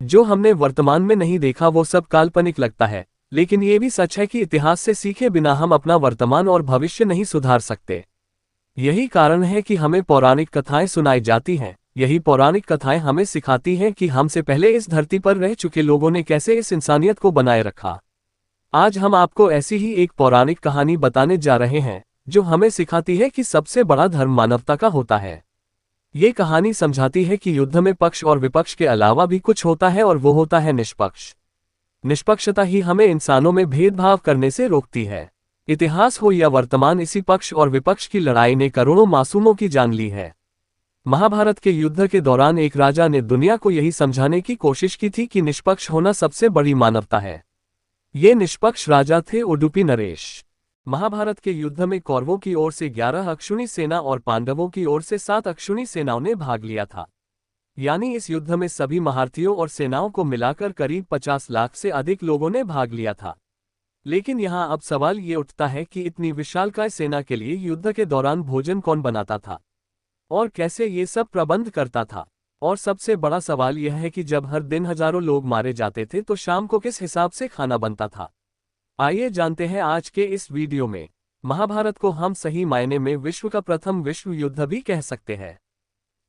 जो हमने वर्तमान में नहीं देखा वो सब काल्पनिक लगता है, लेकिन ये भी सच है कि इतिहास से सीखे बिना हम अपना वर्तमान और भविष्य नहीं सुधार सकते। यही कारण है कि हमें पौराणिक कथाएं सुनाई जाती हैं। यही पौराणिक कथाएं हमें सिखाती हैं कि हमसे पहले इस धरती पर रह चुके लोगों ने कैसे इस इंसानियत को बनाए रखा। आज हम आपको ऐसी ही एक पौराणिक कहानी बताने जा रहे हैं, जो हमें सिखाती है कि सबसे बड़ा धर्म मानवता का होता है। ये कहानी समझाती है कि युद्ध में पक्ष और विपक्ष के अलावा भी कुछ होता है, और वो होता है निष्पक्ष। निष्पक्षता ही हमें इंसानों में भेदभाव करने से रोकती है। इतिहास हो या वर्तमान, इसी पक्ष और विपक्ष की लड़ाई ने करोड़ों मासूमों की जान ली है। महाभारत के युद्ध के दौरान एक राजा ने दुनिया को यही समझाने की कोशिश की थी कि निष्पक्ष होना सबसे बड़ी मानवता है। ये निष्पक्ष राजा थे उडुपी नरेश। महाभारत के युद्ध में कौरवों की ओर से 11 अक्षौणी सेना और पांडवों की ओर से 7 अक्षौणी सेनाओं ने भाग लिया था। यानी इस युद्ध में सभी महारथियों और सेनाओं को मिलाकर करीब 50 लाख से अधिक लोगों ने भाग लिया था। लेकिन यहाँ अब सवाल ये उठता है कि इतनी विशालकाय सेना के लिए युद्ध के दौरान भोजन कौन बनाता था और कैसे ये सब प्रबंध करता था। और सबसे बड़ा सवाल यह है कि जब हर दिन हजारों लोग मारे जाते थे तो शाम को किस हिसाब से खाना बनता था। आइए जानते हैं आज के इस वीडियो में। महाभारत को हम सही मायने में विश्व का प्रथम विश्व युद्ध भी कह सकते हैं,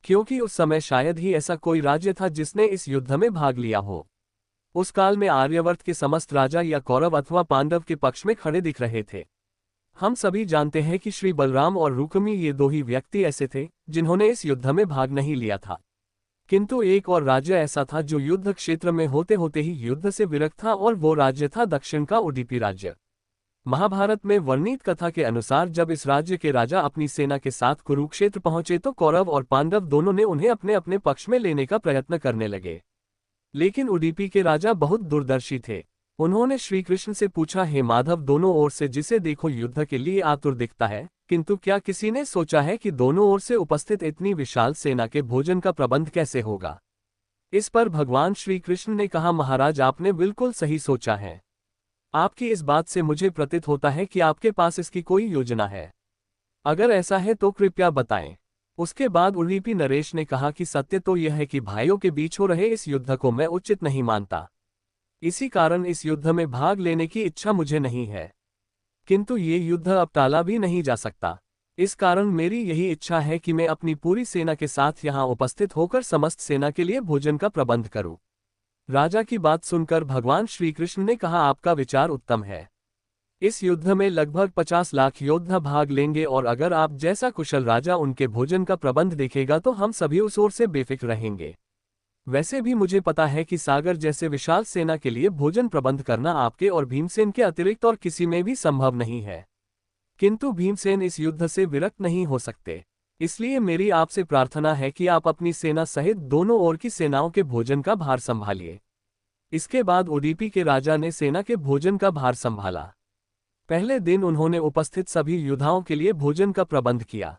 क्योंकि उस समय शायद ही ऐसा कोई राज्य था जिसने इस युद्ध में भाग लिया हो। उस काल में आर्यवर्त के समस्त राजा या कौरव अथवा पांडव के पक्ष में खड़े दिख रहे थे। हम सभी जानते हैं कि श्री बलराम और रुक्मी ये दो ही व्यक्ति ऐसे थे जिन्होंने इस युद्ध में भाग नहीं लिया था। किंतु एक और राज्य ऐसा था जो युद्ध क्षेत्र में होते होते ही युद्ध से विरक्त था, और वो राज्य था दक्षिण का उडुपी राज्य। महाभारत में वर्णित कथा के अनुसार जब इस राज्य के राजा अपनी सेना के साथ कुरुक्षेत्र पहुंचे तो कौरव और पांडव दोनों ने उन्हें अपने अपने पक्ष में लेने का प्रयत्न करने लगे। लेकिन उडुपी के राजा बहुत दूरदर्शी थे। उन्होंने श्री कृष्ण से पूछा, हे माधव, दोनों ओर से जिसे देखो युद्ध के लिए आतुर दिखता है, किंतु क्या किसी ने सोचा है कि दोनों ओर से उपस्थित इतनी विशाल सेना के भोजन का प्रबंध कैसे होगा। इस पर भगवान श्री कृष्ण ने कहा, महाराज, आपने बिल्कुल सही सोचा है। आपकी इस बात से मुझे प्रतीत होता है कि आपके पास इसकी कोई योजना है। अगर ऐसा है तो कृपया बताएं। उसके बाद उडुपी नरेश ने कहा कि सत्य तो यह है कि भाइयों के बीच हो रहे इस युद्ध को मैं उचित नहीं मानता। इसी कारण इस युद्ध में भाग लेने की इच्छा मुझे नहीं है। किंतु ये युद्ध अब टाला भी नहीं जा सकता। इस कारण मेरी यही इच्छा है कि मैं अपनी पूरी सेना के साथ यहाँ उपस्थित होकर समस्त सेना के लिए भोजन का प्रबंध करूं। राजा की बात सुनकर भगवान श्री कृष्ण ने कहा, आपका विचार उत्तम है। इस युद्ध में लगभग 50 लाख योद्धा भाग लेंगे, और अगर आप जैसा कुशल राजा उनके भोजन का प्रबंध देखेगा तो हम सभी उस ओर से बेफिक्र रहेंगे। वैसे भी मुझे पता है कि सागर जैसे विशाल सेना के लिए भोजन प्रबंध करना आपके और भीमसेन के अतिरिक्त और किसी में भी संभव नहीं है। किंतु भीमसेन इस युद्ध से विरक्त नहीं हो सकते। इसलिए मेरी आपसे प्रार्थना है कि आप अपनी सेना सहित दोनों ओर की सेनाओं के भोजन का भार संभालिए। इसके बाद उडुपी के राजा ने सेना के भोजन का भार संभाला। पहले दिन उन्होंने उपस्थित सभी योद्धाओं के लिए भोजन का प्रबंध किया।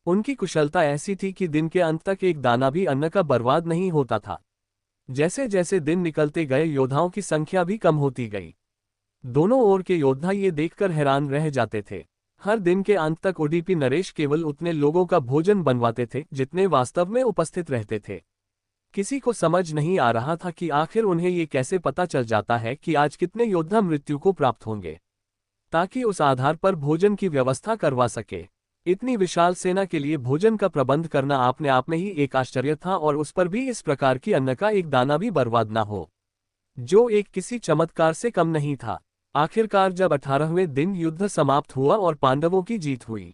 उनकी कुशलता ऐसी थी कि दिन के अंत तक एक दाना भी अन्न का बर्बाद नहीं होता था। जैसे जैसे दिन निकलते गए योद्धाओं की संख्या भी कम होती गई। दोनों ओर के योद्धा ये देखकर हैरान रह जाते थे। हर दिन के अंत तक उडुपी नरेश केवल उतने लोगों का भोजन बनवाते थे जितने वास्तव में उपस्थित रहते थे। किसी को समझ नहीं आ रहा था कि आखिर उन्हें ये कैसे पता चल जाता है कि आज कितने योद्धा मृत्यु को प्राप्त होंगे, ताकि उस आधार पर भोजन की व्यवस्था करवा सके। इतनी विशाल सेना के लिए भोजन का प्रबंध करना अपने आप में ही एक आश्चर्य था, और उस पर भी इस प्रकार की अन्न का एक दाना भी बर्बाद न हो, जो एक किसी चमत्कार से कम नहीं था। आखिरकार जब 18वें दिन युद्ध समाप्त हुआ और पांडवों की जीत हुई,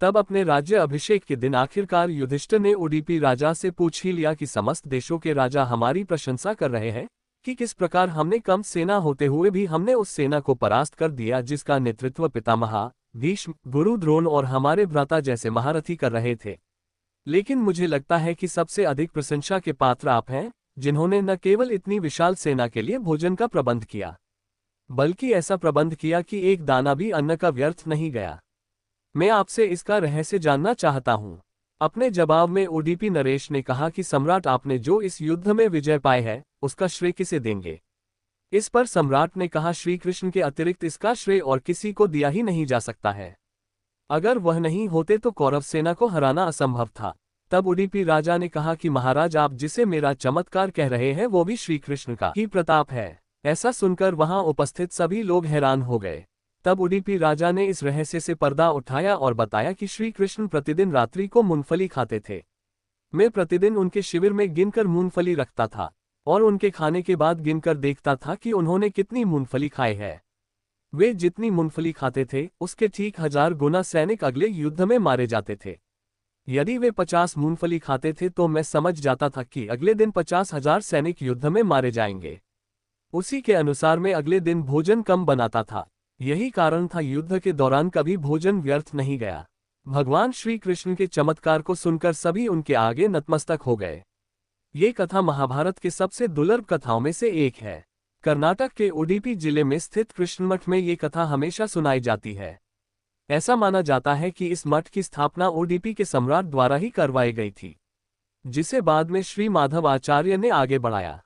तब अपने राज्य अभिषेक के दिन आखिरकार युधिष्ठिर ने उडुपी राजा से पूछ ही लिया कि समस्त देशों के राजा हमारी प्रशंसा कर रहे हैं कि किस प्रकार हमने कम सेना होते हुए भी हमने उस सेना को परास्त कर दिया जिसका नेतृत्व पितामह भीष्म, गुरु द्रोण और हमारे भ्राता जैसे महारथी कर रहे थे। लेकिन मुझे लगता है कि सबसे अधिक प्रशंसा के पात्र आप हैं, जिन्होंने न केवल इतनी विशाल सेना के लिए भोजन का प्रबंध किया, बल्कि ऐसा प्रबंध किया कि एक दाना भी अन्न का व्यर्थ नहीं गया। मैं आपसे इसका रहस्य जानना चाहता हूँ। अपने जवाब में उडुपी नरेश ने कहा कि सम्राट, आपने जो इस युद्ध में विजय पाई है उसका श्रेय किसे देंगे। इस पर सम्राट ने कहा, श्री कृष्ण के अतिरिक्त इसका श्रेय और किसी को दिया ही नहीं जा सकता है। अगर वह नहीं होते तो कौरव सेना को हराना असंभव था। तब उडुपी राजा ने कहा कि महाराज, आप जिसे मेरा चमत्कार कह रहे हैं वो भी श्री कृष्ण का ही प्रताप है। ऐसा सुनकर वहां उपस्थित सभी लोग हैरान हो गए। तब उडुपी राजा ने इस रहस्य से पर्दा उठाया और बताया कि श्री कृष्ण प्रतिदिन रात्रि को मूंगफली खाते थे। मैं प्रतिदिन उनके शिविर में गिनकर मूंगफली रखता था और उनके खाने के बाद गिनकर देखता था कि उन्होंने कितनी मूंगफली खाई है। वे जितनी मूंगफली खाते थे उसके ठीक 1000 गुना सैनिक अगले युद्ध में मारे जाते थे। यदि वे 50 मूंगफली खाते थे तो मैं समझ जाता था कि अगले दिन 50,000 सैनिक युद्ध में मारे जाएंगे। उसी के अनुसार मैं अगले दिन भोजन कम बनाता था। यही कारण था युद्ध के दौरान कभी भोजन व्यर्थ नहीं गया। भगवान श्री कृष्ण के चमत्कार को सुनकर सभी उनके आगे नतमस्तक हो गए। ये कथा महाभारत के सबसे दुर्लभ कथाओं में से एक है। कर्नाटक के उडुपी जिले में स्थित कृष्ण मठ में ये कथा हमेशा सुनाई जाती है। ऐसा माना जाता है कि इस मठ की स्थापना उडुपी के सम्राट द्वारा ही करवाई गई थी, जिसे बाद में श्री माधव आचार्य ने आगे बढ़ाया।